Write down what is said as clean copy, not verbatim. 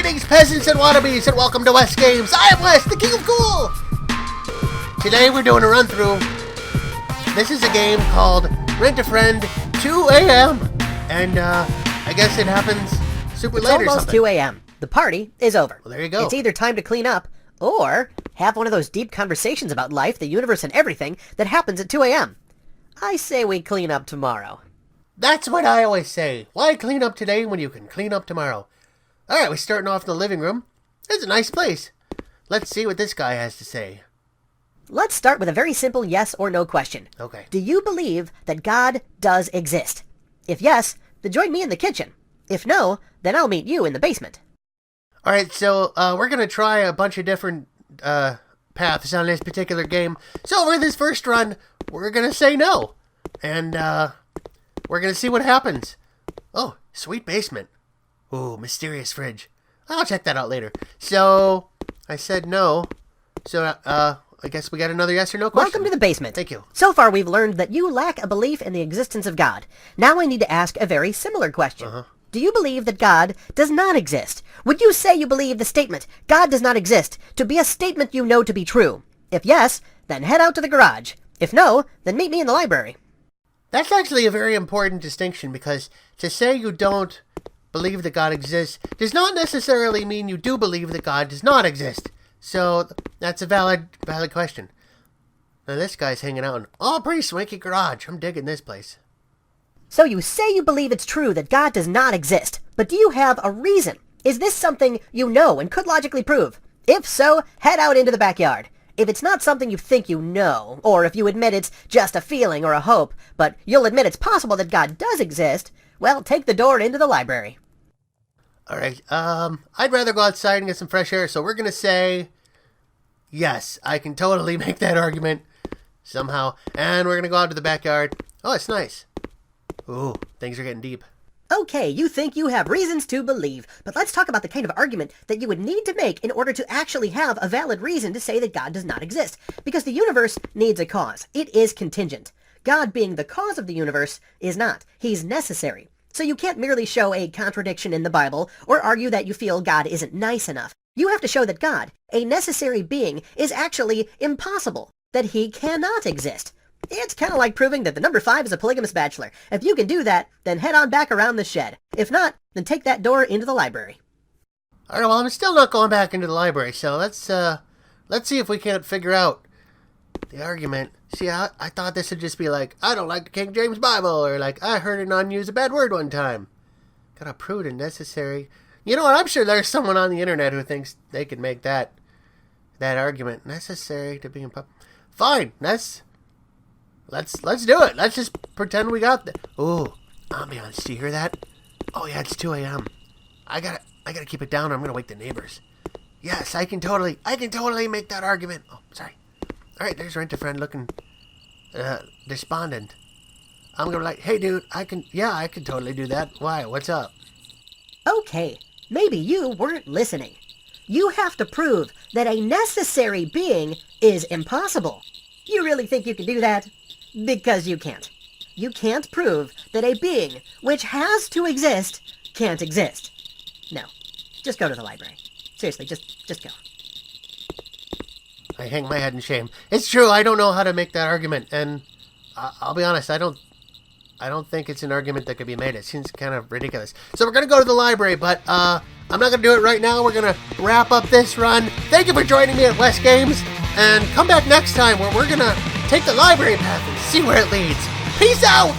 Greetings, peasants and wannabes, and welcome to West Games. I am Wes, the king of cool. Today we're doing a run-through. This is a game called Rent a Friend 2 a.m. And I guess it happens super late or something. It's almost 2 a.m. The party is over. Well, there you go. It's either time to clean up or have one of those deep conversations about life, the universe, and everything that happens at 2 a.m. I say we clean up tomorrow. That's what I always say. Why clean up today when you can clean up tomorrow? All right, we're starting off in the living room. It's a nice place. Let's see what this guy has to say. Let's start with a very simple yes or no question. Okay. Do you believe that God does exist? If yes, then join me in the kitchen. If no, then I'll meet you in the basement. All right, so we're going to try a bunch of different paths on this particular game. So for this first run, we're going to say no. And we're going to see what happens. Oh, sweet basement. Ooh, mysterious fridge. I'll check that out later. So, I said no. So, I guess we got another yes or no question. Welcome to the basement. Thank you. So far, we've learned that you lack a belief in the existence of God. Now I need to ask a very similar question. Do you believe that God does not exist? Would you say you believe the statement, God does not exist, to be a statement you know to be true? If yes, then head out to the garage. If no, then meet me in the library. That's actually a very important distinction, because to say you don't believe that God exists does not necessarily mean you do believe that God does not exist. So that's a valid question. Now this guy's hanging out in a pretty swanky garage. I'm digging this place. So you say you believe it's true that God does not exist, but do you have a reason? Is this something you know and could logically prove? If so, head out into the backyard. If it's not something you think you know, or if you admit it's just a feeling or a hope, but you'll admit it's possible that God does exist, well, take the door into the library. All right, I'd rather go outside and get some fresh air, so we're going to say yes. I can totally make that argument somehow. And we're going to go out to the backyard. Oh, it's nice. Ooh, things are getting deep. Okay, you think you have reasons to believe, but let's talk about the kind of argument that you would need to make in order to actually have a valid reason to say that God does not exist. Because the universe needs a cause. It is contingent. God being the cause of the universe is not. He's necessary. So you can't merely show a contradiction in the Bible or argue that you feel God isn't nice enough. You have to show that God, a necessary being, is actually impossible, that he cannot exist. It's kind of like proving that the number 5 is a polygamous bachelor. If you can do that, then head on back around the shed. If not, then take that door into the library. All right, well, I'm still not going back into the library, so let's see if we can't figure out the argument. See, I thought this would just be like, I don't like the King James Bible, or like, I heard a non use a bad word one time. Gotta prove it necessary. You know what, I'm sure there's someone on the internet who thinks they could make that argument necessary to be in pub. Fine, let's do it. Let's just pretend we got that. Ooh, ambiance, do you hear that? Oh yeah, it's 2 a.m. I gotta keep it down or I'm gonna wake the neighbors. Yes, I can totally make that argument. Oh, sorry. All right, there's Rent a Friend looking despondent. I'm gonna be like, hey dude, I can totally do that. Why? What's up? Okay, maybe you weren't listening. You have to prove that a necessary being is impossible. You really think you can do that? Because you can't. You can't prove that a being which has to exist can't exist. No, just go to the library. Seriously, just go. I hang my head in shame. It's true, I don't know how to make that argument, and I'll be honest, I don't think it's an argument that could be made. It seems kind of ridiculous. So we're going to go to the library, but I'm not going to do it right now. We're going to wrap up this run. Thank you for joining me at West Games, and come back next time where we're going to take the library path and see where it leads. Peace out!